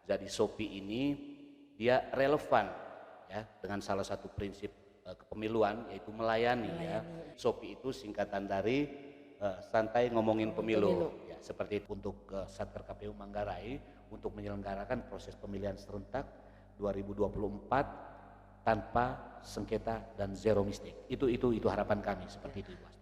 Jadi SOPI ini dia relevan ya dengan salah satu prinsip kepemiluan, yaitu melayani. Ya. SOPI itu singkatan dari santai ngomongin pemilu. Ya, seperti itu untuk Satker KPU Manggarai untuk menyelenggarakan proses pemilihan serentak 2024 tanpa sengketa dan zero mistake. Itu harapan kami seperti itu, Mas.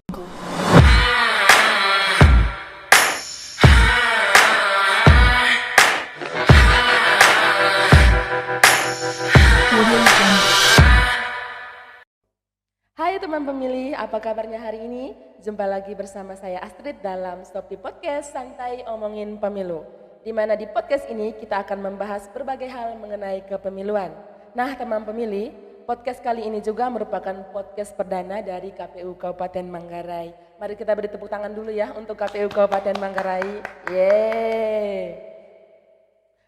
Hai teman pemilih, apa kabarnya hari ini? Jumpa lagi bersama saya Astrid dalam Stop di Podcast Santai Omongin Pemilu. Di mana di podcast ini kita akan membahas berbagai hal mengenai kepemiluan. Nah teman pemilih, podcast kali ini juga merupakan podcast perdana dari KPU Kabupaten Manggarai. Mari kita beri tepuk tangan dulu ya untuk KPU Kabupaten Manggarai. Yeay!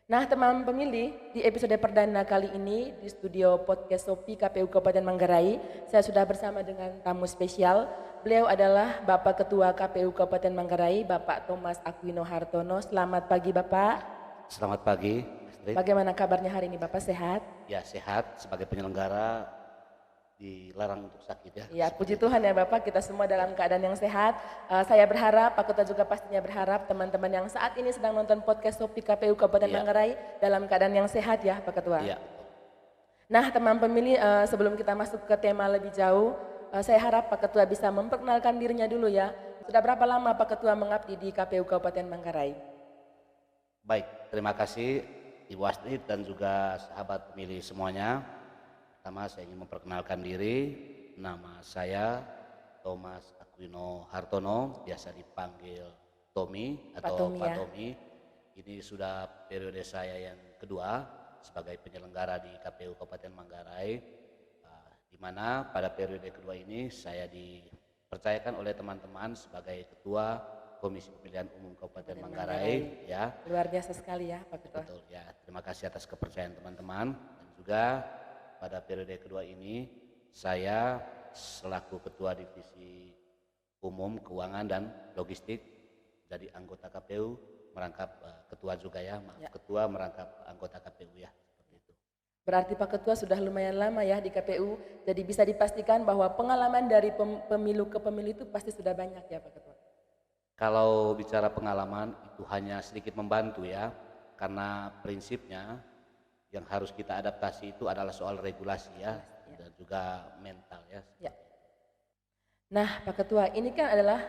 Nah teman pemilih, di episode perdana kali ini di studio podcast SOPI KPU Kabupaten Manggarai, saya sudah bersama dengan tamu spesial. Beliau adalah Bapak Ketua KPU Kabupaten Manggarai, Bapak Thomas Aquino Hartono. Selamat pagi Bapak. Selamat pagi, Astrid. Bagaimana kabarnya hari ini Bapak, sehat? Ya sehat, sebagai penyelenggara dilarang untuk sakit ya. Ya puji Tuhan ya Bapak, kita semua dalam keadaan yang sehat. Saya berharap, Pak Ketua juga pastinya berharap teman-teman yang saat ini sedang nonton podcast SOPI KPU Kabupaten Manggarai dalam keadaan yang sehat ya Pak Ketua. Iya. Nah teman pemilih, sebelum kita masuk ke tema lebih jauh, saya harap Pak Ketua bisa memperkenalkan dirinya dulu ya. Sudah berapa lama Pak Ketua mengabdi di KPU Kabupaten Manggarai? Baik, terima kasih Ibu Astrid dan juga sahabat pemilih semuanya. Pertama saya ingin memperkenalkan diri, nama saya Thomas Aquino Hartono, biasa dipanggil Tommy atau Pak Tommy. Ini sudah periode saya yang kedua sebagai penyelenggara di KPU Kabupaten Manggarai, di mana pada periode kedua ini saya dipercayakan oleh teman-teman sebagai Ketua Komisi Pemilihan Umum Kabupaten Manggarai. Ya. Luar biasa sekali ya Pak Ketua. Betul ya, terima kasih atas kepercayaan teman-teman. Dan juga pada periode kedua ini saya selaku Ketua Divisi Umum Keuangan dan Logistik jadi anggota KPU merangkap Ketua juga ya, Ketua merangkap anggota KPU ya, seperti itu. Berarti Pak Ketua sudah lumayan lama ya di KPU, jadi bisa dipastikan bahwa pengalaman dari pemilu ke pemilu itu pasti sudah banyak ya Pak Ketua. Kalau bicara pengalaman itu hanya sedikit membantu ya, karena prinsipnya yang harus kita adaptasi itu adalah soal regulasi ya, dan juga mental ya. Nah Pak Ketua, ini kan adalah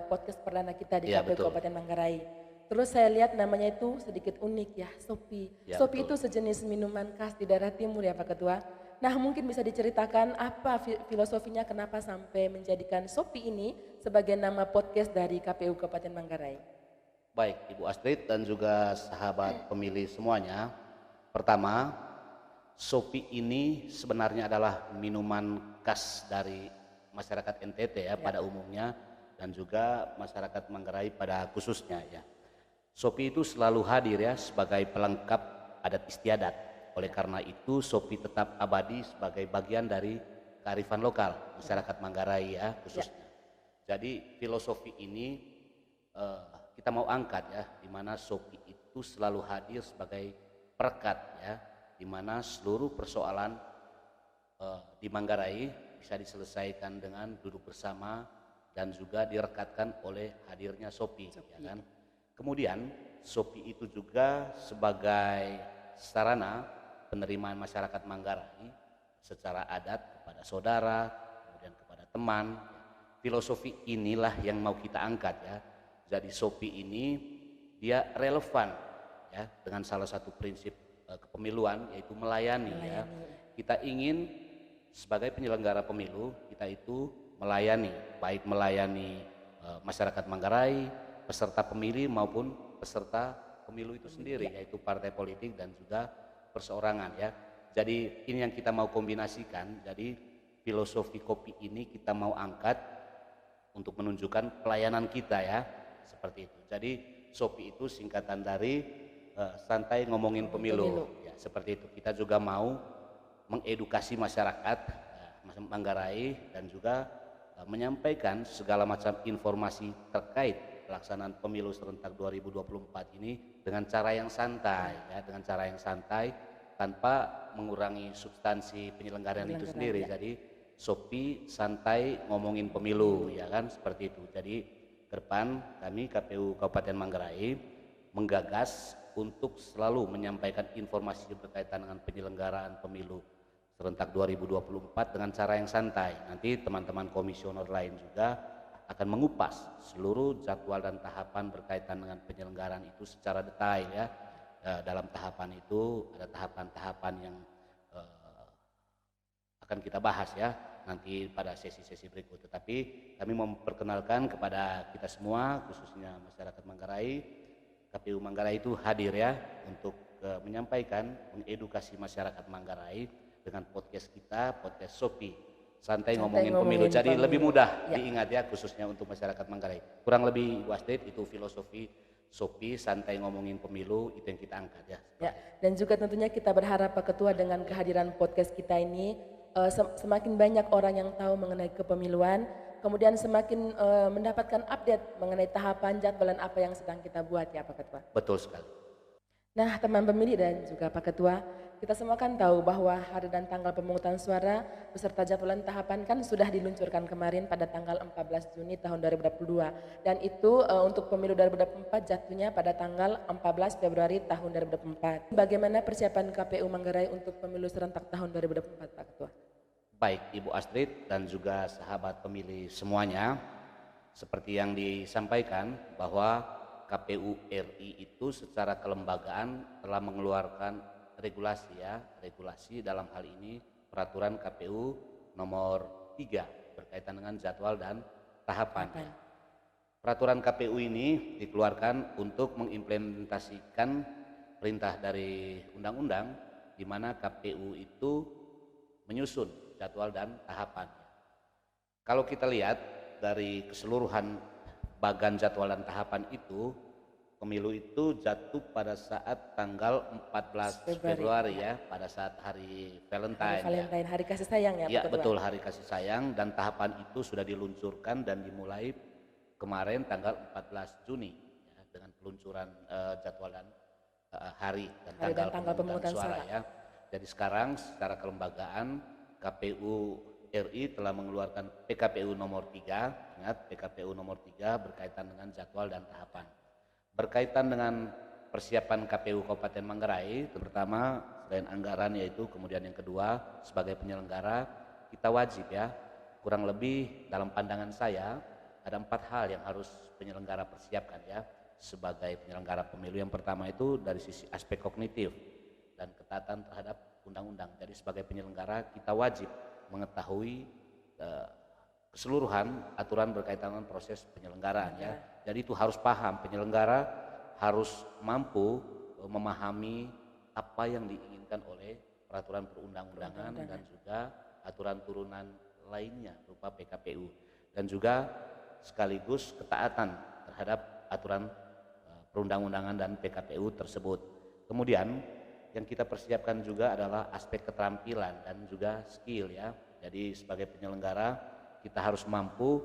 podcast perdana kita di KPU Kabupaten Manggarai. Terus saya lihat namanya itu sedikit unik ya, SOPI. SOPI itu sejenis minuman khas di daerah timur ya Pak Ketua. Nah mungkin bisa diceritakan apa filosofinya kenapa sampai menjadikan SOPI ini sebagai nama podcast dari KPU Kabupaten Manggarai. Baik Ibu Astrid dan juga sahabat pemilih semuanya. Pertama, SOPI ini sebenarnya adalah minuman khas dari masyarakat NTT ya pada umumnya dan juga masyarakat Manggarai pada khususnya ya. SOPI itu selalu hadir ya sebagai pelengkap adat istiadat. Oleh karena itu SOPI tetap abadi sebagai bagian dari kearifan lokal masyarakat Manggarai ya khususnya. Jadi filosofi ini kita mau angkat ya, di mana SOPI itu selalu hadir sebagai perekat ya, di mana seluruh persoalan di Manggarai bisa diselesaikan dengan duduk bersama dan juga direkatkan oleh hadirnya SOPI. Ya kan? Kemudian SOPI itu juga sebagai sarana penerimaan masyarakat Manggarai secara adat kepada saudara, kemudian kepada teman. Filosofi inilah yang mau kita angkat ya. Jadi SOPI ini dia relevan ya dengan salah satu prinsip kepemiluan, yaitu melayani. Ya. Kita ingin sebagai penyelenggara pemilu kita itu melayani, baik melayani masyarakat Manggarai, peserta pemilih maupun peserta pemilu itu sendiri, yaitu partai politik dan juga perseorangan ya. Jadi ini yang kita mau kombinasikan. Jadi filosofi kopi ini kita mau angkat untuk menunjukkan pelayanan kita ya, seperti itu. Jadi SOPI itu singkatan dari santai ngomongin pemilu. Ya, seperti itu. Kita juga mau mengedukasi masyarakat Manggarai dan juga menyampaikan segala macam informasi terkait pelaksanaan pemilu serentak 2024 ini dengan cara yang santai ya, dengan cara yang santai tanpa mengurangi substansi penyelenggaraan itu sendiri. Jadi Sopi santai ngomongin pemilu ya kan, seperti itu. Jadi ke depan kami KPU Kabupaten Manggarai menggagas untuk selalu menyampaikan informasi berkaitan dengan penyelenggaraan pemilu serentak 2024 dengan cara yang santai. Nanti teman-teman komisioner lain juga akan mengupas seluruh jadwal dan tahapan berkaitan dengan penyelenggaraan itu secara detail ya. Dalam tahapan itu ada tahapan-tahapan yang akan kita bahas ya nanti pada sesi-sesi berikut. Tetapi kami memperkenalkan kepada kita semua, khususnya masyarakat Manggarai, KPU Manggarai itu hadir ya untuk menyampaikan, mengedukasi masyarakat Manggarai dengan podcast kita, podcast Sopi, santai ngomongin pemilu. Jadi lebih mudah diingat ya, khususnya untuk masyarakat Manggarai. Kurang lebih Bu Astrid itu filosofi Sopi, santai ngomongin pemilu, itu yang kita angkat ya. Ya, dan juga tentunya kita berharap Pak Ketua dengan kehadiran podcast kita ini semakin banyak orang yang tahu mengenai kepemiluan, kemudian semakin mendapatkan update mengenai tahapan jadwalan apa yang sedang kita buat ya Pak Ketua. Betul sekali. Nah teman pemilih dan juga Pak Ketua, kita semua kan tahu bahwa hari dan tanggal pemungutan suara beserta jadwalan tahapan kan sudah diluncurkan kemarin pada tanggal 14 Juni tahun 2022. Dan itu untuk pemilu 2024 jatuhnya pada tanggal 14 Februari tahun 2024. Bagaimana persiapan KPU Manggarai untuk pemilu serentak tahun 2024 Pak Ketua? Baik Ibu Astrid dan juga sahabat pemilih semuanya, seperti yang disampaikan bahwa KPU RI itu secara kelembagaan telah mengeluarkan regulasi dalam hal ini peraturan KPU nomor 3 berkaitan dengan jadwal dan tahapan. Peraturan KPU ini dikeluarkan untuk mengimplementasikan perintah dari undang-undang di mana KPU itu menyusun jadwal dan tahapan. Kalau kita lihat dari keseluruhan bagan jadwal dan tahapan itu, pemilu itu jatuh pada saat tanggal 14 Februari ya, pada saat hari Valentine. Hari kasih sayang ya Pak Ketua? Betul, hari kasih sayang, dan tahapan itu sudah diluncurkan dan dimulai kemarin tanggal 14 Juni ya, dengan peluncuran jadwal dan hari dan tanggal pemungutan suara ya. Jadi sekarang secara kelembagaan KPU RI telah mengeluarkan PKPU nomor 3, ingat PKPU nomor 3 berkaitan dengan jadwal dan tahapan. Berkaitan dengan persiapan KPU Kabupaten Manggarai, pertama selain anggaran yaitu, kemudian yang kedua sebagai penyelenggara kita wajib ya, kurang lebih dalam pandangan saya ada 4 hal yang harus penyelenggara persiapkan ya sebagai penyelenggara pemilu. Yang pertama itu dari sisi aspek kognitif dan ketaatan terhadap undang-undang. Jadi sebagai penyelenggara kita wajib mengetahui keseluruhan aturan berkaitan dengan proses penyelenggaraan ya. Jadi itu harus paham, penyelenggara harus mampu memahami apa yang diinginkan oleh peraturan perundang-undangan dan juga aturan turunan lainnya berupa PKPU, dan juga sekaligus ketaatan terhadap aturan perundang-undangan dan PKPU tersebut. Kemudian yang kita persiapkan juga adalah aspek keterampilan dan juga skill ya. Jadi sebagai penyelenggara kita harus mampu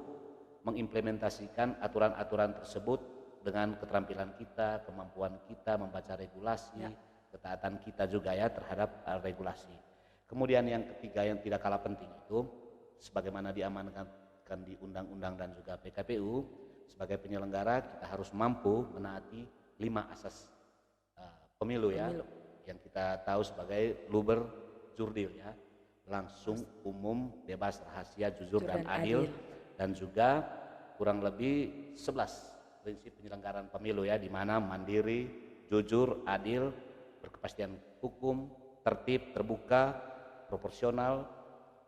mengimplementasikan aturan-aturan tersebut dengan keterampilan kita, kemampuan kita membaca regulasi, ketaatan kita juga ya terhadap regulasi. Kemudian yang ketiga yang tidak kalah penting itu, sebagaimana diamankan di undang-undang dan juga PKPU, sebagai penyelenggara kita harus mampu menaati 5 asas pemilu ya, yang kita tahu sebagai luber jurdil ya, langsung, umum, bebas, rahasia, jujur dan adil, dan juga kurang lebih 11 prinsip penyelenggaraan pemilu ya, di mana mandiri, jujur, adil, berkepastian hukum, tertib, terbuka, proporsional,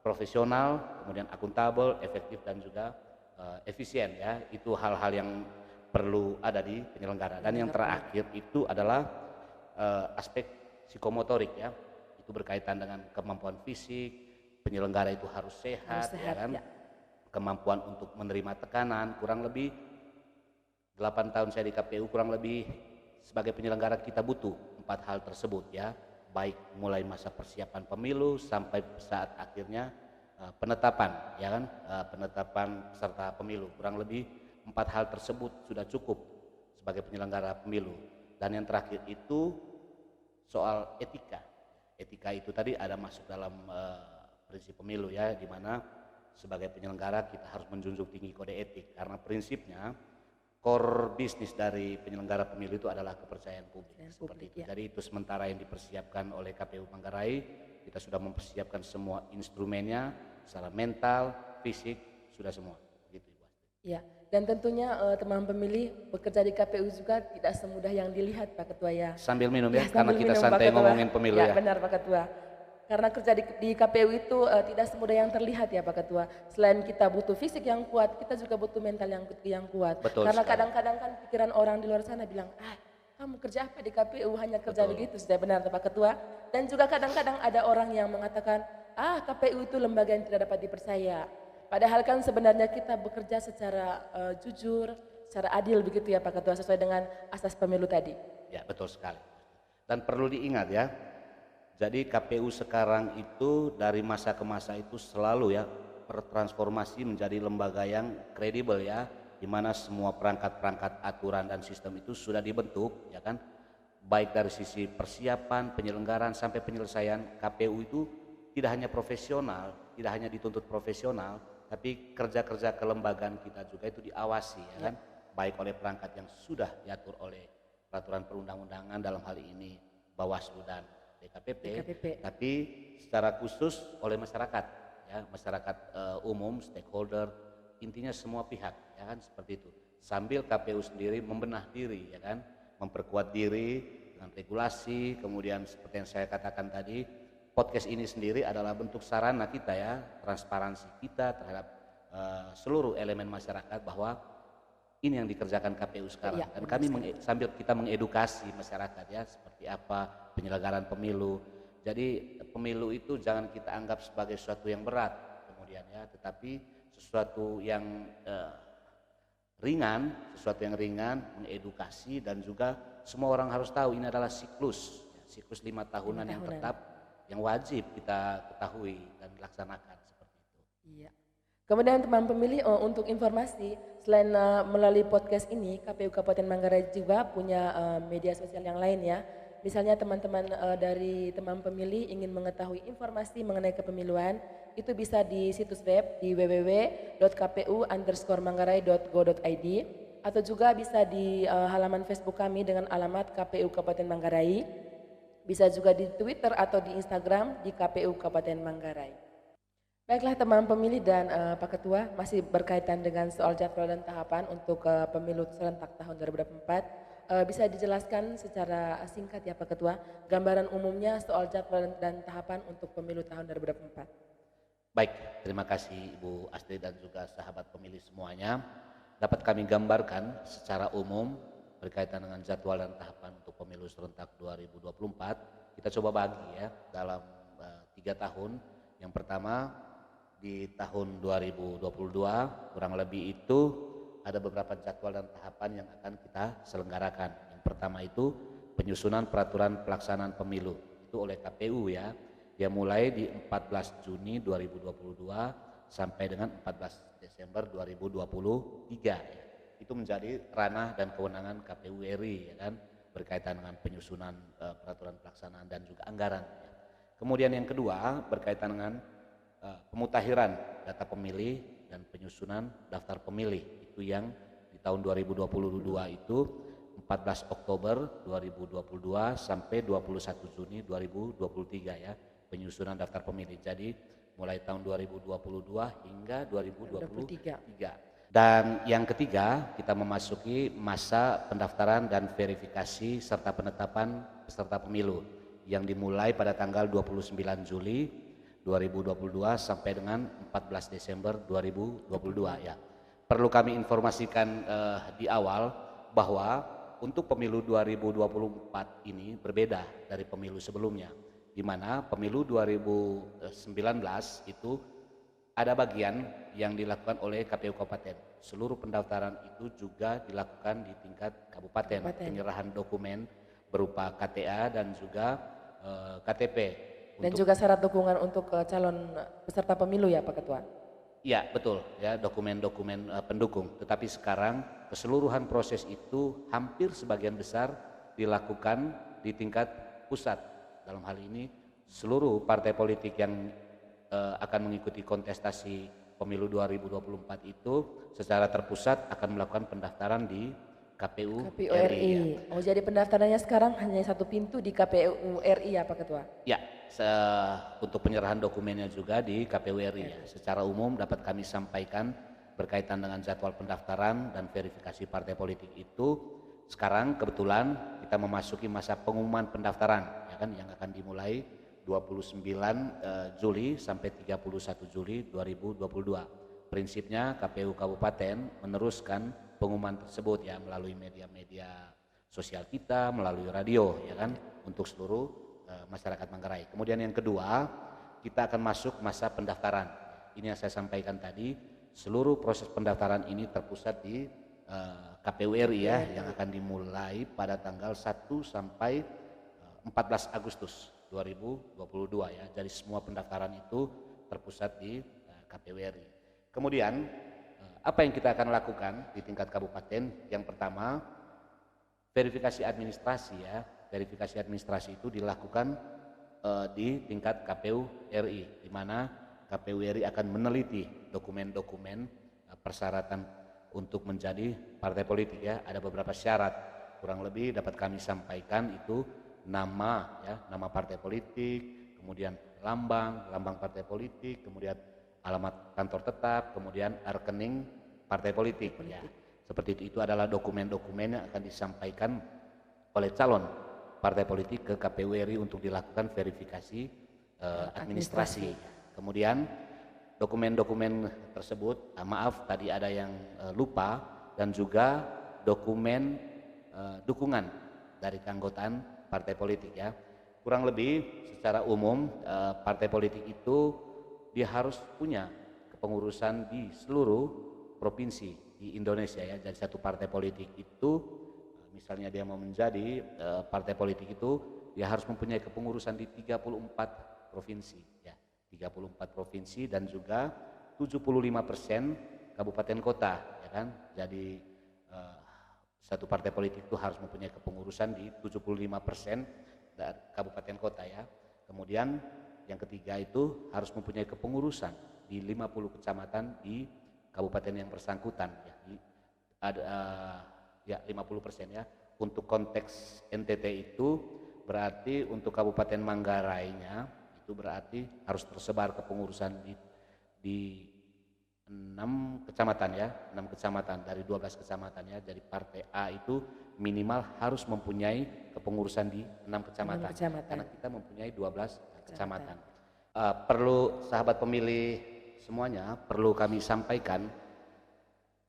profesional, kemudian akuntabel, efektif dan juga efisien ya. Itu hal-hal yang perlu ada di penyelenggara. Dan yang terakhir itu adalah aspek psikomotorik ya, itu berkaitan dengan kemampuan fisik, penyelenggara itu harus sehat ya kan, kemampuan untuk menerima tekanan. Kurang lebih 8 tahun saya di KPU, kurang lebih sebagai penyelenggara kita butuh 4 hal tersebut ya, baik mulai masa persiapan pemilu sampai saat akhirnya penetapan ya kan, penetapan peserta pemilu. Kurang lebih 4 hal tersebut sudah cukup sebagai penyelenggara pemilu. Dan yang terakhir itu soal etika. Etika itu tadi ada masuk dalam prinsip pemilu ya, di mana sebagai penyelenggara kita harus menjunjung tinggi kode etik, karena prinsipnya core bisnis dari penyelenggara pemilu itu adalah kepercayaan publik. Seperti itu. Ya. Jadi itu sementara yang dipersiapkan oleh KPU Manggarai. Kita sudah mempersiapkan semua instrumennya secara mental, fisik, sudah semua. Gitu, Ibu Astrid. Ya, dan tentunya teman pemilih bekerja di KPU juga tidak semudah yang dilihat Pak Ketua ya. Sambil minum ya, Sambil karena kita minum, Pak santai Ketua. ngomongin pemilu ya. Benar Pak Ketua. Karena kerja di KPU itu tidak semudah yang terlihat ya Pak Ketua. Selain kita butuh fisik yang kuat, kita juga butuh mental yang kuat. Betul Karena sekali. kadang-kadang kan pikiran orang di luar sana bilang, kamu kerja apa di KPU, hanya kerja Betul. begitu, sudah benar Pak Ketua. Dan juga kadang-kadang ada orang yang mengatakan, KPU itu lembaga yang tidak dapat dipercaya. Padahal kan sebenarnya kita bekerja secara jujur, secara adil begitu ya Pak Ketua, sesuai dengan asas pemilu tadi. Ya, betul sekali. Dan perlu diingat ya, jadi KPU sekarang itu dari masa ke masa itu selalu ya bertransformasi menjadi lembaga yang kredibel ya, di mana semua perangkat-perangkat aturan dan sistem itu sudah dibentuk ya kan, baik dari sisi persiapan, penyelenggaraan sampai penyelesaian. KPU itu tidak hanya profesional, tidak hanya dituntut profesional, tapi kerja-kerja kelembagaan kita juga itu diawasi ya kan, baik oleh perangkat yang sudah diatur oleh peraturan perundang-undangan, dalam hal ini Bawaslu dan DKPP, tapi secara khusus oleh masyarakat ya, masyarakat umum, stakeholder, intinya semua pihak ya kan, seperti itu. Sambil KPU sendiri membenah diri ya kan, memperkuat diri dengan regulasi. Kemudian seperti yang saya katakan tadi, podcast ini sendiri adalah bentuk sarana kita ya, transparansi kita terhadap seluruh elemen masyarakat bahwa ini yang dikerjakan KPU sekarang. Dan kami sambil kita mengedukasi masyarakat ya, seperti apa penyelenggaraan pemilu. Jadi pemilu itu jangan kita anggap sebagai sesuatu yang berat kemudian ya, tetapi sesuatu yang ringan, mengedukasi, dan juga semua orang harus tahu ini adalah siklus 5 tahunan yang tetap, yang wajib kita ketahui dan dilaksanakan seperti itu. Iya. Kemudian teman pemilih, untuk informasi, selain melalui podcast ini, KPU Kabupaten Manggarai juga punya media sosial yang lain ya. Misalnya teman-teman dari teman pemilih ingin mengetahui informasi mengenai kepemiluan, itu bisa di situs web di www.kpu_manggarai.go.id, atau juga bisa di halaman Facebook kami dengan alamat KPU Kabupaten Manggarai. Bisa juga di Twitter atau di Instagram di KPU Kabupaten Manggarai. Baiklah teman pemilih dan Pak Ketua, masih berkaitan dengan soal jadwal dan tahapan untuk pemilu serentak tahun 2024. Bisa dijelaskan secara singkat ya Pak Ketua, gambaran umumnya soal jadwal dan tahapan untuk pemilu tahun 2024. Baik, terima kasih Ibu Astrid dan juga sahabat pemilih semuanya. Dapat kami gambarkan secara umum berkaitan dengan jadwal dan tahapan untuk pemilu serentak 2024. Kita coba bagi ya dalam 3 tahun. Yang pertama, di tahun 2022 kurang lebih itu ada beberapa jadwal dan tahapan yang akan kita selenggarakan. Yang pertama itu penyusunan peraturan pelaksanaan pemilu itu oleh KPU ya. Dia mulai di 14 Juni 2022 sampai dengan 14 Desember 2023 ya. Itu menjadi ranah dan kewenangan KPU RI ya kan, berkaitan dengan penyusunan peraturan pelaksanaan dan juga anggaran ya. Kemudian yang kedua berkaitan dengan pemutakhiran data pemilih dan penyusunan daftar pemilih, itu yang di tahun 2022 itu 14 Oktober 2022 sampai 21 Juni 2023 ya, penyusunan daftar pemilih. Jadi mulai tahun 2022 hingga 2023. Dan yang ketiga, kita memasuki masa pendaftaran dan verifikasi serta penetapan peserta pemilu yang dimulai pada tanggal 29 Juli 2022 sampai dengan 14 Desember 2022 ya. Perlu kami informasikan di awal bahwa untuk pemilu 2024 ini berbeda dari pemilu sebelumnya, di mana pemilu 2019 itu ada bagian yang dilakukan oleh KPU Kabupaten. Seluruh pendaftaran itu juga dilakukan di tingkat kabupaten. Penyerahan dokumen berupa KTA dan juga KTP. Dan juga syarat dukungan untuk calon peserta pemilu ya Pak Ketua? Iya, betul ya, dokumen-dokumen pendukung. Tetapi sekarang keseluruhan proses itu hampir sebagian besar dilakukan di tingkat pusat. Dalam hal ini seluruh partai politik yang akan mengikuti kontestasi pemilu 2024 itu secara terpusat akan melakukan pendaftaran di KPU KPU RI RI. ya. Oh, jadi pendaftarannya sekarang hanya satu pintu di KPU RI ya Pak Ketua? Ya, untuk penyerahan dokumennya juga di KPU RI ya. Secara umum dapat kami sampaikan berkaitan dengan jadwal pendaftaran dan verifikasi partai politik itu sekarang kebetulan kita memasuki masa pengumuman pendaftaran ya kan, yang akan dimulai 29 Juli sampai 31 Juli 2022. Prinsipnya KPU Kabupaten meneruskan pengumuman tersebut ya melalui media-media sosial kita, melalui radio ya kan, untuk seluruh masyarakat Manggarai. Kemudian yang kedua, kita akan masuk masa pendaftaran. Ini yang saya sampaikan tadi, seluruh proses pendaftaran ini terpusat di KPU RI ya, yang akan dimulai pada tanggal 1 sampai 14 Agustus 2022 ya. Jadi semua pendaftaran itu terpusat di KPU RI. Kemudian apa yang kita akan lakukan di tingkat kabupaten? Yang pertama, verifikasi administrasi ya. Verifikasi administrasi itu dilakukan di tingkat KPU RI, di mana KPU RI akan meneliti dokumen-dokumen persyaratan untuk menjadi partai politik ya. Ada beberapa syarat, kurang lebih dapat kami sampaikan itu nama ya, nama partai politik, kemudian lambang partai politik, kemudian alamat kantor tetap, kemudian rekening partai politik ya. Seperti itu adalah dokumen-dokumen yang akan disampaikan oleh calon partai politik ke KPU RI untuk dilakukan verifikasi administrasi. Kemudian dokumen-dokumen tersebut, maaf tadi ada yang lupa, dan juga dokumen dukungan dari keanggotaan partai politik ya. Kurang lebih secara umum partai politik itu dia harus punya kepengurusan di seluruh provinsi di Indonesia ya. Jadi satu partai politik itu misalnya dia mau menjadi partai politik itu dia harus mempunyai kepengurusan di 34 provinsi ya. 34 provinsi dan juga 75% kabupaten kota ya kan. Jadi satu partai politik itu harus mempunyai kepengurusan di 75% dari kabupaten kota ya. Kemudian yang ketiga itu harus mempunyai kepengurusan di 50 kecamatan di kabupaten yang bersangkutan ya. Ada ya 50% ya. Untuk konteks NTT itu berarti untuk Kabupaten Manggarainya itu berarti harus tersebar kepengurusan di 6 kecamatan ya, 6 kecamatan dari 12 kecamatan ya. Jadi partai A itu minimal harus mempunyai kepengurusan di 6 kecamatan. Karena kita mempunyai 12 kecamatan. Perlu sahabat pemilih semuanya, perlu kami sampaikan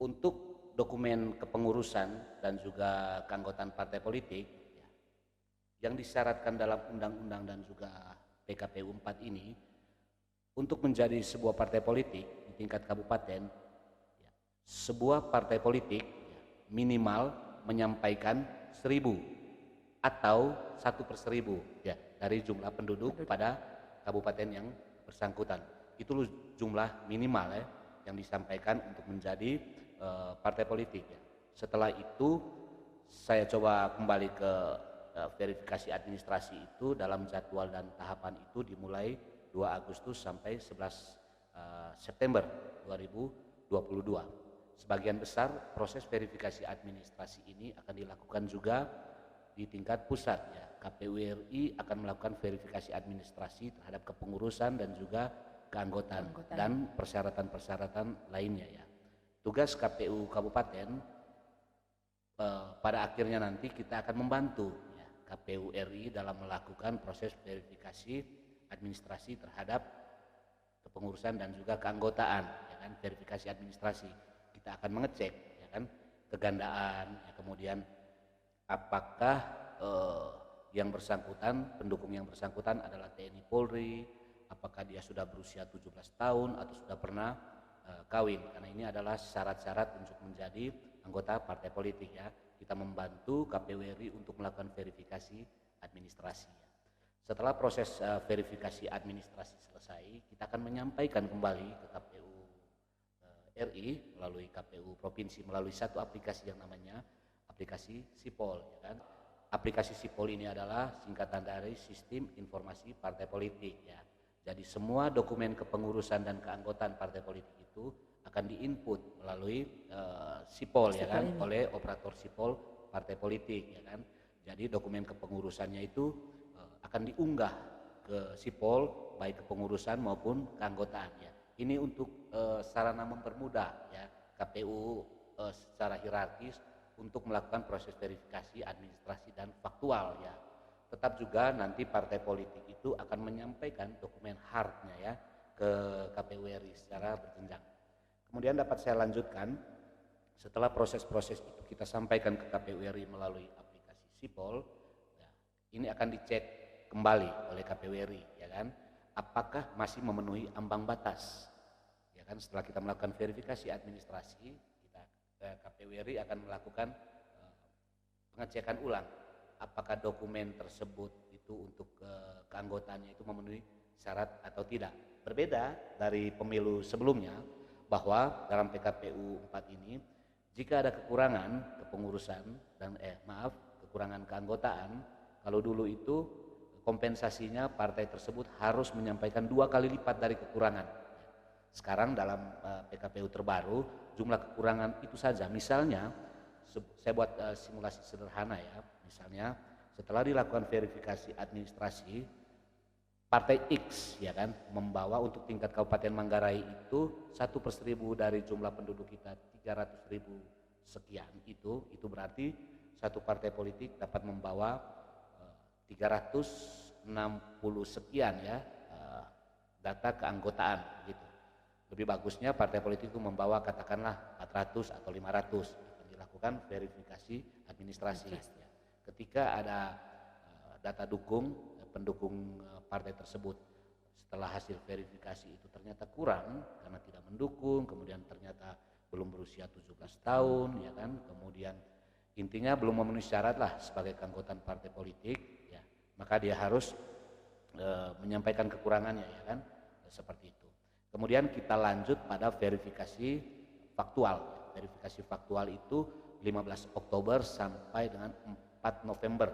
untuk dokumen kepengurusan dan juga keanggotaan partai politik ya, yang disyaratkan dalam undang-undang dan juga PKPU 4 ini, untuk menjadi sebuah partai politik di tingkat kabupaten ya, sebuah partai politik ya, minimal menyampaikan 1000 atau 1/1000 ya dari jumlah penduduk pada kabupaten yang bersangkutan. Itu jumlah minimal ya yang disampaikan untuk menjadi partai politik ya. Setelah itu saya coba kembali ke verifikasi administrasi itu dalam jadwal dan tahapan itu dimulai 2 Agustus sampai 11 September 2022. Sebagian besar proses verifikasi administrasi ini akan dilakukan juga di tingkat pusat ya. KPU RI akan melakukan verifikasi administrasi terhadap kepengurusan dan juga keanggotaan dan persyaratan-persyaratan lainnya ya. Tugas KPU Kabupaten pada akhirnya nanti kita akan membantu ya, KPU RI dalam melakukan proses verifikasi administrasi terhadap kepengurusan dan juga keanggotaan ya kan. Verifikasi administrasi kita akan mengecek ya kan kegandaan ya, kemudian apakah yang bersangkutan, pendukung yang bersangkutan adalah TNI Polri, apakah dia sudah berusia 17 tahun atau sudah pernah kawin, karena ini adalah syarat-syarat untuk menjadi anggota partai politik ya. Kita membantu KPU RI untuk melakukan verifikasi administrasi ya. Setelah proses verifikasi administrasi selesai, kita akan menyampaikan kembali ke KPU RI melalui KPU provinsi melalui satu aplikasi yang namanya aplikasi Sipol, ya kan. Aplikasi Sipol ini adalah singkatan dari Sistem Informasi Partai Politik, ya. Jadi semua dokumen kepengurusan dan keanggotaan partai politik itu akan diinput melalui Sipol, ya kan, oleh operator Sipol partai politik, ya kan. Jadi dokumen kepengurusannya itu akan diunggah ke Sipol baik kepengurusan maupun keanggotaan, ya. Ini untuk sarana mempermudah, ya, KPU secara hierarkis untuk melakukan proses verifikasi administrasi dan faktual, ya. Tetap juga nanti partai politik itu akan menyampaikan dokumen hardnya, ya, ke KPU RI secara berjenjang. Kemudian dapat saya lanjutkan, setelah proses-proses itu kita sampaikan ke KPU RI melalui aplikasi Sipol, ya, ini akan dicek kembali oleh KPU RI, ya kan, apakah masih memenuhi ambang batas, ya kan. Setelah kita melakukan verifikasi administrasi, kita KPU RI akan melakukan pengecekan ulang apakah dokumen tersebut itu untuk keanggotaannya itu memenuhi syarat atau tidak. Berbeda dari pemilu sebelumnya bahwa dalam PKPU 4 ini jika ada kekurangan kepengurusan dan kekurangan keanggotaan, kalau dulu itu kompensasinya partai tersebut harus menyampaikan 2 kali lipat dari kekurangan. Sekarang dalam PKPU terbaru jumlah kekurangan itu saja. Misalnya saya buat simulasi sederhana, ya. Misalnya setelah dilakukan verifikasi administrasi, partai X, ya kan, membawa untuk tingkat Kabupaten Manggarai itu 1/1000 dari jumlah penduduk kita 300.000 sekian, itu berarti satu partai politik dapat membawa 360 sekian, ya, data keanggotaan gitu. Lebih bagusnya partai politik itu membawa katakanlah 400 atau 500, akan dilakukan verifikasi administrasi. Ya. Ketika ada data pendukung partai tersebut, setelah hasil verifikasi itu ternyata kurang karena tidak mendukung, kemudian ternyata belum berusia 17 tahun, ya kan, kemudian intinya belum memenuhi syarat lah sebagai keanggotaan partai politik, ya, maka dia harus menyampaikan kekurangannya, ya kan, seperti itu. Kemudian kita lanjut pada verifikasi faktual. Verifikasi faktual itu 15 Oktober sampai dengan 4 November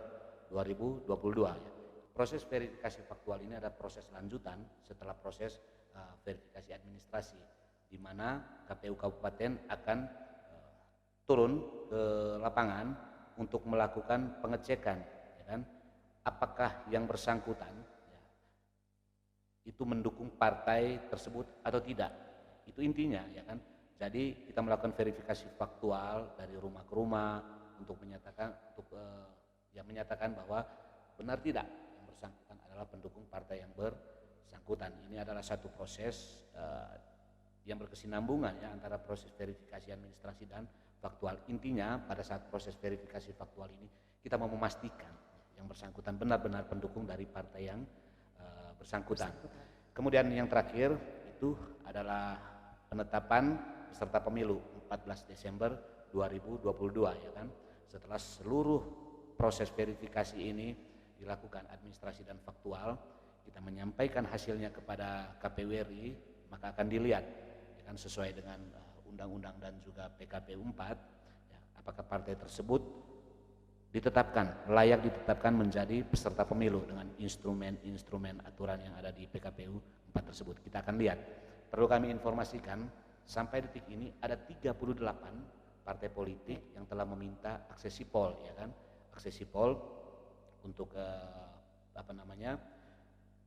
2022, ya. Proses verifikasi faktual ini ada proses lanjutan setelah proses verifikasi administrasi, di mana KPU Kabupaten akan turun ke lapangan untuk melakukan pengecekan, ya kan, apakah yang bersangkutan, ya, itu mendukung partai tersebut atau tidak. Itu intinya, ya kan. Jadi kita melakukan verifikasi faktual dari rumah ke rumah untuk menyatakan bahwa benar tidak yang bersangkutan adalah pendukung partai yang bersangkutan. Ini adalah satu proses yang berkesinambungan, ya, antara proses verifikasi administrasi dan faktual. Intinya pada saat proses verifikasi faktual ini kita mau memastikan yang bersangkutan benar-benar pendukung dari partai yang bersangkutan. Kemudian yang terakhir itu adalah penetapan peserta pemilu 14 Desember 2022, ya kan. Setelah seluruh proses verifikasi ini dilakukan administrasi dan faktual, kita menyampaikan hasilnya kepada KPU RI, maka akan dilihat, ya kan, sesuai dengan undang-undang dan juga PKPU 4, ya, apakah partai tersebut layak ditetapkan menjadi peserta pemilu dengan instrumen aturan yang ada di PKPU 4 tersebut. Kita akan lihat. Perlu kami informasikan, sampai detik ini ada 38 partai politik yang telah meminta akses Sipol, ya kan, akses Sipol untuk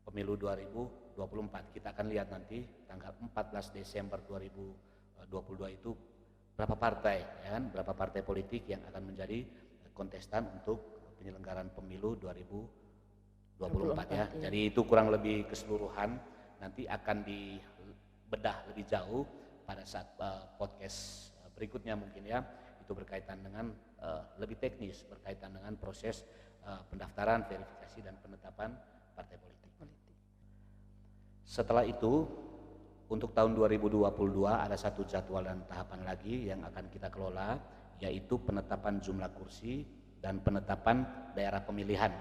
pemilu 2024. Kita akan lihat nanti tanggal 14 Desember 2022 itu berapa partai, ya kan, berapa partai politik yang akan menjadi kontestan untuk penyelenggaraan pemilu 2024, ya. Jadi itu kurang lebih keseluruhan, nanti akan dibedah lebih jauh pada saat podcast berikutnya mungkin, ya. Itu berkaitan dengan lebih teknis, berkaitan dengan proses pendaftaran, verifikasi dan penetapan partai politik. Setelah itu untuk tahun 2022 ada satu jadwal dan tahapan lagi yang akan kita kelola, yaitu penetapan jumlah kursi dan penetapan daerah pemilihan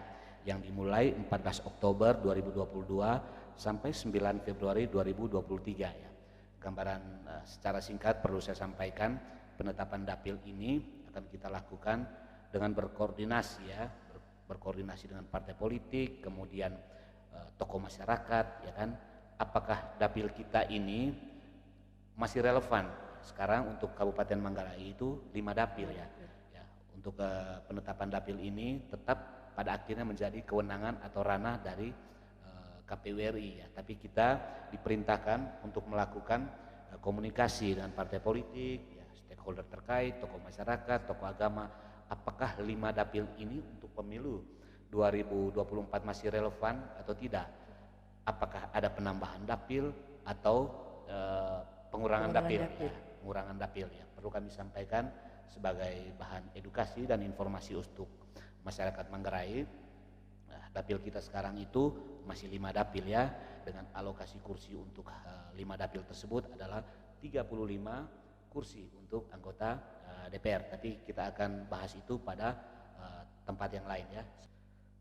yang dimulai 14 Oktober 2022 sampai 9 Februari 2023, ya. gambaran secara singkat perlu saya sampaikan, penetapan dapil ini akan kita lakukan dengan berkoordinasi ya, berkoordinasi dengan partai politik, kemudian tokoh masyarakat, ya kan. Apakah dapil kita ini masih relevan? Sekarang untuk Kabupaten Manggarai itu 5 dapil ya. Untuk penetapan dapil ini tetap pada akhirnya menjadi kewenangan atau ranah dari KPU RI ya, tapi kita diperintahkan untuk melakukan komunikasi dengan partai politik, ya, stakeholder terkait, tokoh masyarakat, tokoh agama, apakah 5 dapil ini untuk pemilu 2024 masih relevan atau tidak? Apakah ada penambahan dapil atau pengurangan dapil? Ya, pengurangan dapil ya, perlu kami sampaikan sebagai bahan edukasi dan informasi untuk masyarakat Manggarai. Dapil kita sekarang itu masih 5 dapil ya, dengan alokasi kursi untuk 5 dapil tersebut adalah 35 kursi untuk anggota DPR, tapi kita akan bahas itu pada tempat yang lain ya.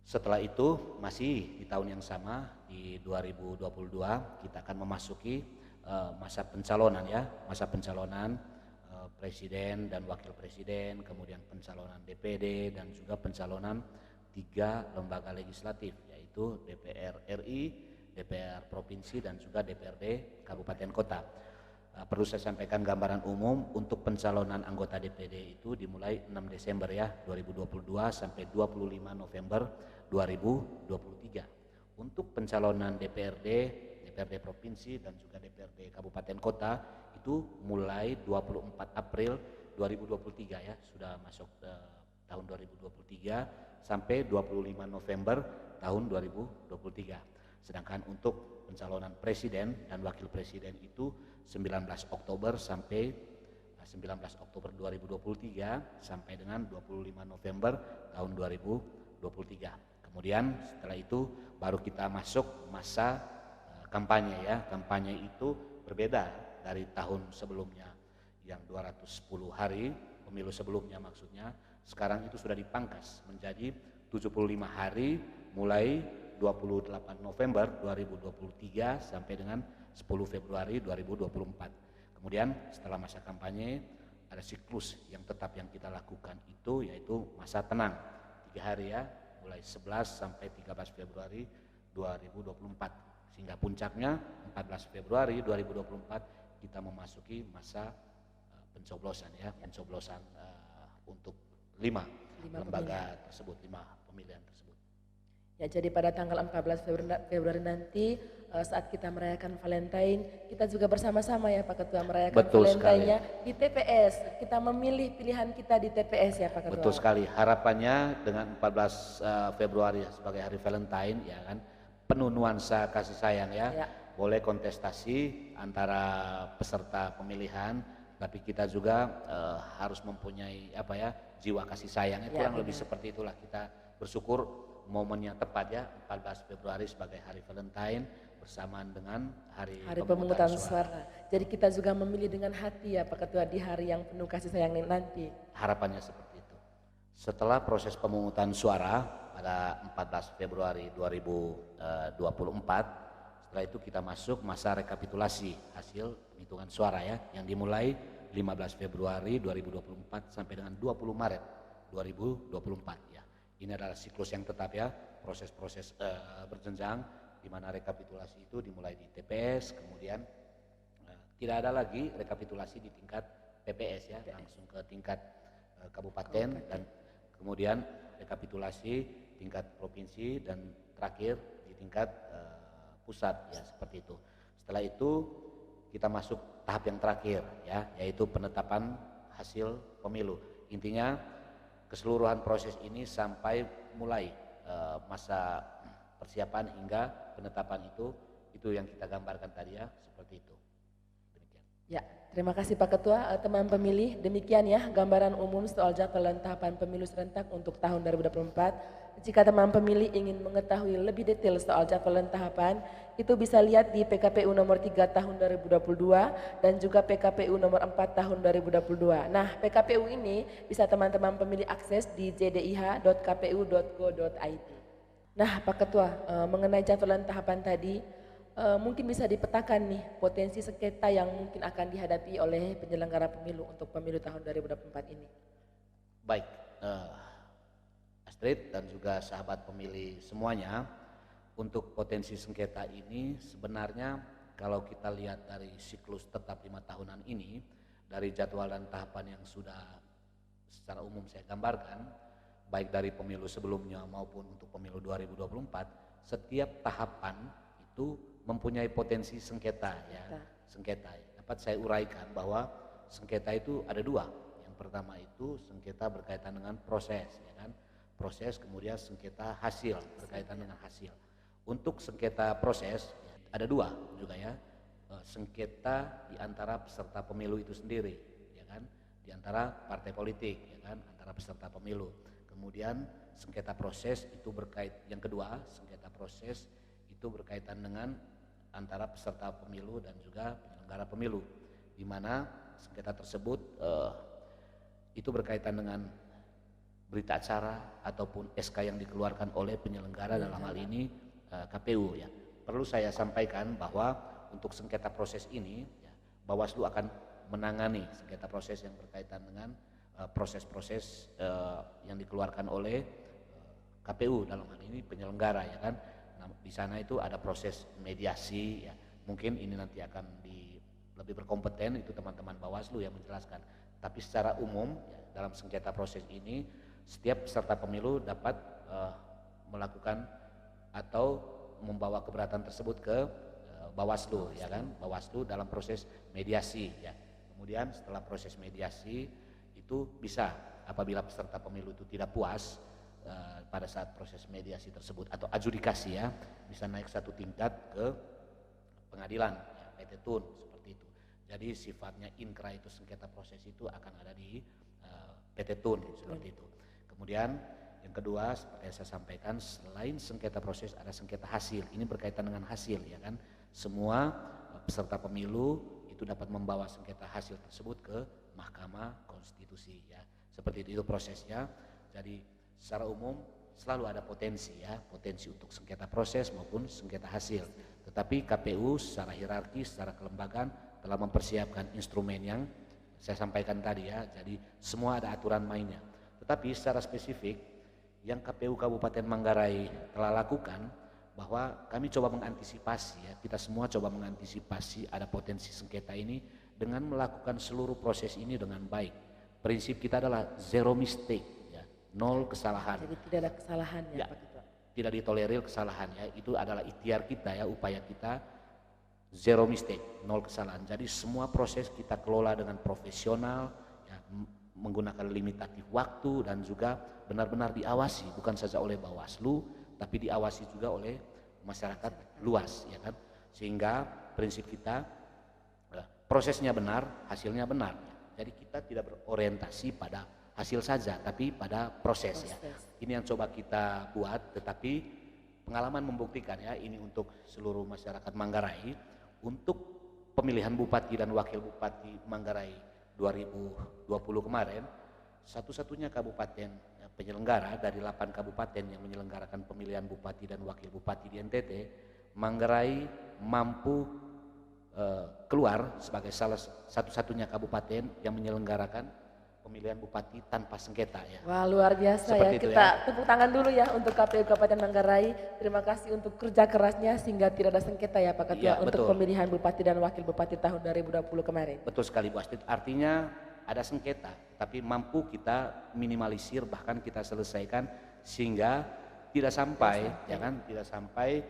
Setelah itu masih di tahun yang sama di 2022 kita akan memasuki masa pencalonan ya, masa pencalonan presiden dan wakil presiden, kemudian pencalonan DPD dan juga pencalonan 3 lembaga legislatif, yaitu DPR RI, DPR Provinsi dan juga DPRD Kabupaten Kota. Perlu saya sampaikan gambaran umum untuk pencalonan anggota DPD itu dimulai 6 Desember ya 2022 sampai 25 November 2023. Untuk pencalonan DPRD Provinsi dan juga DPRD Kabupaten Kota itu mulai 24 April 2023 ya, sudah masuk tahun 2023 sampai 25 November tahun 2023. Sedangkan untuk pencalonan presiden dan wakil presiden itu 19 Oktober sampai 19 Oktober 2023 sampai dengan 25 November tahun 2023. Kemudian setelah itu baru kita masuk masa kampanye ya. Kampanye itu berbeda dari tahun sebelumnya yang 210 hari, pemilu sebelumnya maksudnya. Sekarang itu sudah dipangkas menjadi 75 hari mulai 28 November 2023 sampai dengan 10 Februari 2024. Kemudian setelah masa kampanye ada siklus yang tetap yang kita lakukan itu yaitu masa tenang 3 hari ya, mulai 11 sampai 13 Februari 2024. Sehingga puncaknya 14 Februari 2024 kita memasuki masa pencoblosan ya, pencoblosan untuk 5 lembaga tersebut, 5 pemilihan tersebut. Ya, jadi pada tanggal 14 Februari nanti saat kita merayakan Valentine, kita juga bersama-sama ya Pak Ketua merayakan Valentine-nya di TPS. Kita memilih pilihan kita di TPS ya Pak Ketua. Betul sekali. Harapannya dengan 14 Februari sebagai hari Valentine ya kan, penuh nuansa kasih sayang ya. Boleh kontestasi antara peserta pemilihan, tapi kita juga harus mempunyai jiwa kasih sayang. Kurang lebih seperti itulah, kita bersyukur momennya tepat ya 14 Februari sebagai hari Valentine bersamaan dengan hari pemungutan suara. Jadi kita juga memilih dengan hati ya Pak Ketua di hari yang penuh kasih sayang nanti. Harapannya seperti itu. Setelah proses pemungutan suara pada 14 Februari 2024, setelah itu kita masuk masa rekapitulasi hasil penghitungan suara ya, yang dimulai 15 Februari 2024 sampai dengan 20 Maret 2024 ya. Ini adalah siklus yang tetap ya, proses-proses berjenjang di mana rekapitulasi itu dimulai di TPS, kemudian tidak ada lagi rekapitulasi di tingkat PPS ya, langsung ke tingkat kabupaten dan kemudian rekapitulasi tingkat provinsi dan terakhir di tingkat pusat ya, seperti itu. Setelah itu kita masuk tahap yang terakhir ya, yaitu penetapan hasil pemilu. Intinya keseluruhan proses ini sampai mulai masa persiapan hingga penetapan itu yang kita gambarkan tadi ya, seperti itu. Demikian. Ya, terima kasih Pak Ketua. Teman pemilih, demikian ya gambaran umum soal jadwal dan tahapan pemilu serentak untuk tahun 2024. Jika teman pemilih ingin mengetahui lebih detail soal jadwal dan tahapan, itu bisa lihat di PKPU nomor 3 tahun 2022 dan juga PKPU nomor 4 tahun 2022. Nah, PKPU ini bisa teman-teman pemilih akses di jdih.kpu.go.id. Nah, Pak Ketua, mengenai jadwal dan tahapan tadi, mungkin bisa dipetakan nih potensi sengketa yang mungkin akan dihadapi oleh penyelenggara pemilu untuk pemilu tahun 2024 ini. Baik, Astrid dan juga sahabat pemilih semuanya, untuk potensi sengketa ini sebenarnya kalau kita lihat dari siklus tetap 5 tahunan ini, dari jadwal dan tahapan yang sudah secara umum saya gambarkan, baik dari pemilu sebelumnya maupun untuk pemilu 2024, setiap tahapan itu mempunyai potensi sengketa ya. Sengketa. Dapat saya uraikan bahwa sengketa itu ada dua. Yang pertama itu sengketa berkaitan dengan proses ya kan. Proses, kemudian sengketa hasil berkaitan dengan hasil. Untuk sengketa proses ya, ada dua juga ya. Sengketa di antara peserta pemilu itu sendiri ya kan, di antara partai politik ya kan, antara peserta pemilu. Kemudian sengketa proses itu yang kedua, sengketa proses itu berkaitan dengan antara peserta pemilu dan juga penyelenggara pemilu, di mana sengketa tersebut itu berkaitan dengan berita acara ataupun SK yang dikeluarkan oleh penyelenggara dalam hal ini KPU ya. Perlu saya sampaikan bahwa untuk sengketa proses ini ya, Bawaslu akan menangani sengketa proses yang berkaitan dengan proses-proses yang dikeluarkan oleh KPU dalam hal ini penyelenggara ya kan. Di sana itu ada proses mediasi ya. Mungkin ini nanti akan lebih berkompeten itu teman-teman Bawaslu yang menjelaskan. Tapi secara umum ya, dalam sengketa proses ini setiap peserta pemilu dapat melakukan atau membawa keberatan tersebut ke Bawaslu ya kan. Bawaslu dalam proses mediasi ya. Kemudian setelah proses mediasi itu bisa apabila peserta pemilu itu tidak puas pada saat proses mediasi tersebut atau adjudikasi ya, bisa naik satu tingkat ke pengadilan ya, PT Tun seperti itu. Jadi sifatnya inkra itu sengketa proses itu akan ada di PT Tun seperti itu. Kemudian yang kedua seperti yang saya sampaikan, selain sengketa proses ada sengketa hasil. Ini berkaitan dengan hasil ya kan. Semua peserta pemilu itu dapat membawa sengketa hasil tersebut ke Mahkamah Konstitusi ya. Seperti itu prosesnya. Jadi secara umum selalu ada potensi ya, potensi untuk sengketa proses maupun sengketa hasil. Tetapi KPU secara hierarki, secara kelembagaan telah mempersiapkan instrumen yang saya sampaikan tadi ya. Jadi semua ada aturan mainnya. Tetapi secara spesifik yang KPU Kabupaten Manggarai telah lakukan, bahwa kami coba mengantisipasi ya, kita semua coba mengantisipasi ada potensi sengketa ini dengan melakukan seluruh proses ini dengan baik. Prinsip kita adalah zero mistake. Nol kesalahan. Jadi tidak ada kesalahan ya, Pak Ketua. Tidak ditolerir kesalahan ya. Itu adalah ikhtiar kita ya, upaya kita zero mistake, nol kesalahan. Jadi semua proses kita kelola dengan profesional ya, menggunakan limitatif waktu dan juga benar-benar diawasi bukan saja oleh Bawaslu tapi diawasi juga oleh masyarakat luas ya kan. Sehingga prinsip kita prosesnya benar, hasilnya benar. Jadi kita tidak berorientasi pada hasil saja tapi pada proses ya. Ini yang coba kita buat, tetapi pengalaman membuktikan ya, ini untuk seluruh masyarakat Manggarai. Untuk pemilihan bupati dan wakil bupati Manggarai 2020 kemarin, satu-satunya kabupaten penyelenggara dari 8 kabupaten yang menyelenggarakan pemilihan bupati dan wakil bupati di NTT, Manggarai mampu keluar sebagai salah satu-satunya kabupaten yang menyelenggarakan pemilihan bupati tanpa sengketa ya. Wah, luar biasa ya. Kita tepuk tangan dulu ya untuk KPU Kabupaten Manggarai. Terima kasih untuk kerja kerasnya sehingga tidak ada sengketa ya Pak Ketua ya, untuk pemilihan bupati dan wakil bupati tahun 2020 kemarin. Betul sekali Bu Astrid. Artinya ada sengketa tapi mampu kita minimalisir bahkan kita selesaikan sehingga tidak sampai ya kan, tidak sampai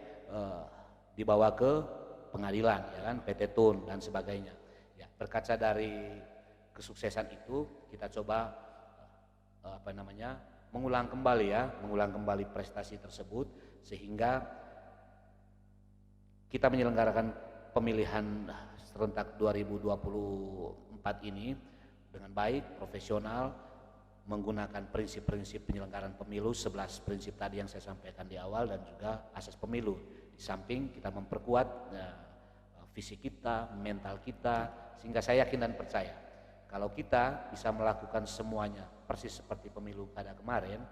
dibawa ke pengadilan ya kan, PT Tun dan sebagainya. Ya, berkaca dari kesuksesan itu kita coba mengulang kembali prestasi tersebut sehingga kita menyelenggarakan pemilihan serentak 2024 ini dengan baik, profesional, menggunakan prinsip-prinsip penyelenggaraan pemilu, 11 prinsip tadi yang saya sampaikan di awal dan juga asas pemilu. Di samping kita memperkuat fisik kita, mental kita, sehingga saya yakin dan percaya kalau kita bisa melakukan semuanya persis seperti pemilu kada kemarin,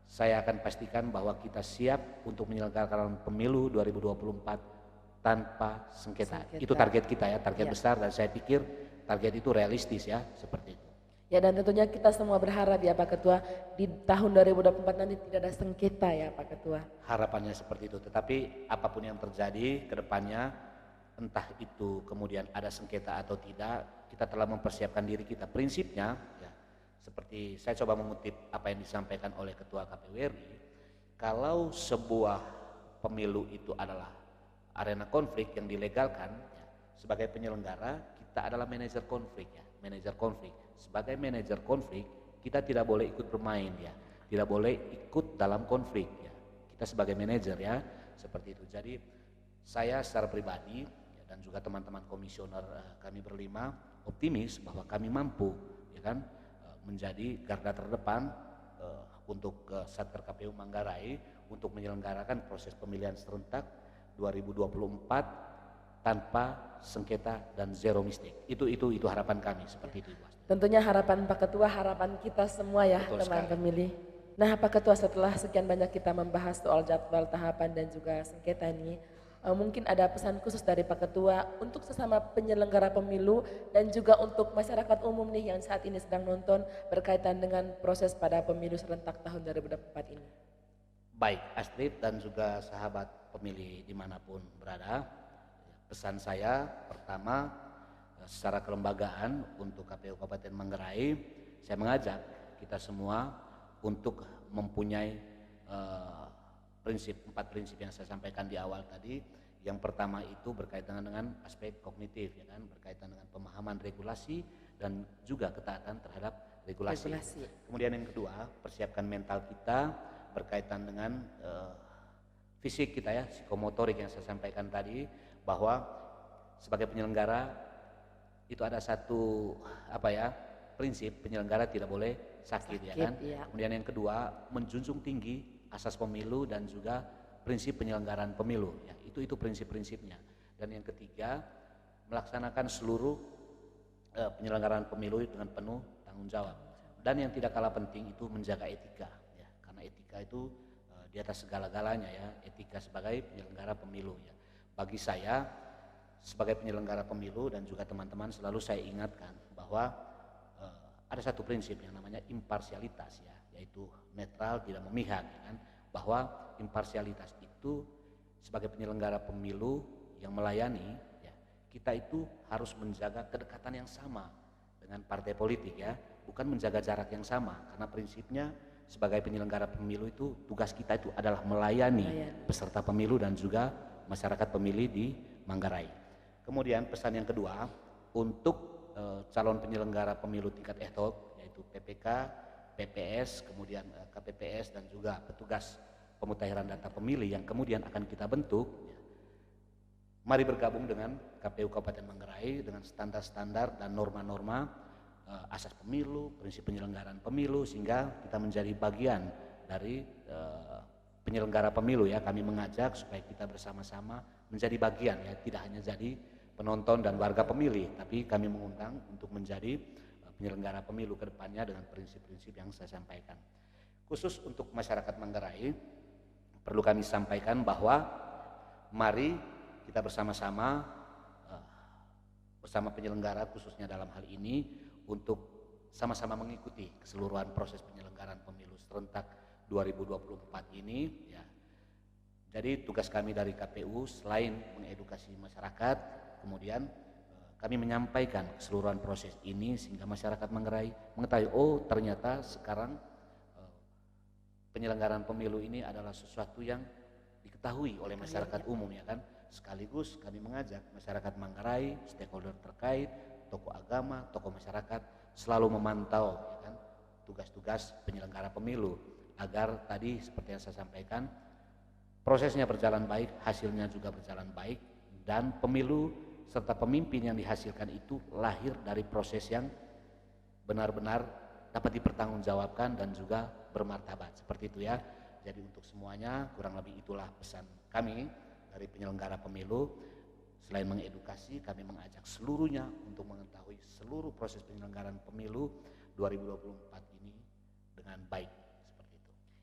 saya akan pastikan bahwa kita siap untuk menyelenggarakan pemilu 2024 tanpa sengketa. Sengketa. Itu target kita ya, target Ya. besar, dan saya pikir target itu realistis ya, seperti itu. Ya, dan tentunya kita semua berharap ya Pak Ketua, di tahun 2024 nanti tidak ada sengketa ya Pak Ketua. Harapannya seperti itu, tetapi apapun yang terjadi ke depannya, entah itu kemudian ada sengketa atau tidak, kita telah mempersiapkan diri kita. Prinsipnya ya, seperti saya coba mengutip apa yang disampaikan oleh Ketua KPU RI, kalau sebuah pemilu itu adalah arena konflik yang dilegalkan, ya, sebagai penyelenggara kita adalah manajer konflik ya, manajer konflik. Sebagai manajer konflik kita tidak boleh ikut bermain ya, tidak boleh ikut dalam konflik ya. Kita sebagai manajer ya, seperti itu. Jadi saya secara pribadi ya, dan juga teman-teman komisioner kami berlima optimis bahwa kami mampu ya kan menjadi garda terdepan untuk Satker KPU Manggarai untuk menyelenggarakan proses pemilihan serentak 2024 tanpa sengketa dan zero mistake. Itu harapan kami seperti itu, Ibu. Tentunya harapan Pak Ketua, harapan kita semua ya Betul teman sekali. pemilih. Nah Pak Ketua, setelah sekian banyak kita membahas soal jadwal tahapan dan juga sengketa ini, mungkin ada pesan khusus dari Pak Ketua untuk sesama penyelenggara pemilu dan juga untuk masyarakat umum nih yang saat ini sedang nonton berkaitan dengan proses pada pemilu serentak tahun 2024 ini. Baik Astrid dan juga sahabat pemilih dimanapun berada, pesan saya pertama, secara kelembagaan untuk KPU Kabupaten Manggarai, saya mengajak kita semua untuk mempunyai empat prinsip yang saya sampaikan di awal tadi. Yang pertama itu berkaitan dengan aspek kognitif ya kan, berkaitan dengan pemahaman regulasi dan juga ketaatan terhadap regulasi. Kemudian yang kedua, persiapkan mental kita berkaitan dengan fisik kita ya, psikomotorik yang saya sampaikan tadi, bahwa sebagai penyelenggara itu ada satu prinsip penyelenggara tidak boleh sakit ya kan. Ya. Kemudian yang kedua, menjunjung tinggi asas pemilu dan juga prinsip penyelenggaraan pemilu ya. Itu prinsip-prinsipnya. Dan yang ketiga, melaksanakan seluruh penyelenggaraan pemilu dengan penuh tanggung jawab. Dan yang tidak kalah penting itu menjaga etika ya. Karena etika itu di atas segala-galanya ya, etika sebagai penyelenggara pemilu ya. Bagi saya sebagai penyelenggara pemilu dan juga teman-teman selalu saya ingatkan bahwa ada satu prinsip yang namanya imparsialitas ya, yaitu netral tidak memihak ya kan, bahwa imparsialitas itu sebagai penyelenggara pemilu yang melayani ya, kita itu harus menjaga kedekatan yang sama dengan partai politik ya, bukan menjaga jarak yang sama, karena prinsipnya sebagai penyelenggara pemilu itu tugas kita itu adalah melayani peserta pemilu dan juga masyarakat pemilih di Manggarai. Kemudian pesan yang kedua untuk calon penyelenggara pemilu tingkat ehtop yaitu PPK, PPS, kemudian KPPS dan juga petugas pemutakhiran data pemilih yang kemudian akan kita bentuk. Mari bergabung dengan KPU Kabupaten Manggarai dengan standar-standar dan norma-norma asas pemilu, prinsip penyelenggaraan pemilu sehingga kita menjadi bagian dari penyelenggara pemilu ya. Kami mengajak supaya kita bersama-sama menjadi bagian ya, tidak hanya jadi penonton dan warga pemilih, tapi kami mengundang untuk menjadi penyelenggara pemilu ke depannya dengan prinsip-prinsip yang saya sampaikan. Khusus untuk masyarakat Manggarai, perlu kami sampaikan bahwa mari kita bersama-sama bersama penyelenggara khususnya dalam hal ini untuk sama-sama mengikuti keseluruhan proses penyelenggaraan pemilu serentak 2024 ini ya. Jadi tugas kami dari KPU selain mengedukasi masyarakat, kemudian kami menyampaikan keseluruhan proses ini sehingga masyarakat Manggarai mengetahui, oh ternyata sekarang penyelenggaraan pemilu ini adalah sesuatu yang diketahui oleh masyarakat umum ya kan. Sekaligus kami mengajak masyarakat Manggarai, stakeholder terkait, tokoh agama, tokoh masyarakat selalu memantau ya kan, tugas-tugas penyelenggara pemilu agar tadi seperti yang saya sampaikan prosesnya berjalan baik, hasilnya juga berjalan baik, dan pemilu serta pemimpin yang dihasilkan itu lahir dari proses yang benar-benar dapat dipertanggungjawabkan dan juga bermartabat. Seperti itu ya. Jadi untuk semuanya kurang lebih itulah pesan kami dari penyelenggara pemilu. Selain mengedukasi, kami mengajak seluruhnya untuk mengetahui seluruh proses penyelenggaraan pemilu 2024 ini dengan baik.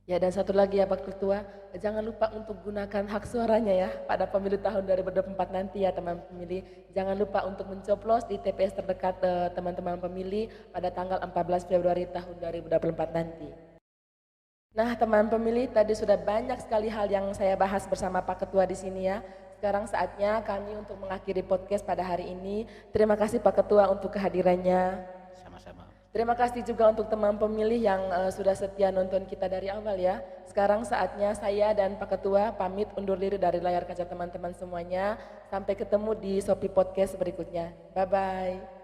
Ya, dan satu lagi ya Pak Ketua, jangan lupa untuk gunakan hak suaranya ya pada pemilu tahun 2024 nanti ya teman pemilih. Jangan lupa untuk mencoblos di TPS terdekat teman-teman pemilih pada tanggal 14 Februari tahun 2024 nanti. Nah teman pemilih, tadi sudah banyak sekali hal yang saya bahas bersama Pak Ketua di sini ya. Sekarang saatnya kami untuk mengakhiri podcast pada hari ini. Terima kasih Pak Ketua untuk kehadirannya. Sama-sama. Terima kasih juga untuk teman pemilih yang sudah setia nonton kita dari awal ya. Sekarang saatnya saya dan Pak Ketua pamit undur diri dari layar kaca teman-teman semuanya. Sampai ketemu di Shopee Podcast berikutnya. Bye-bye.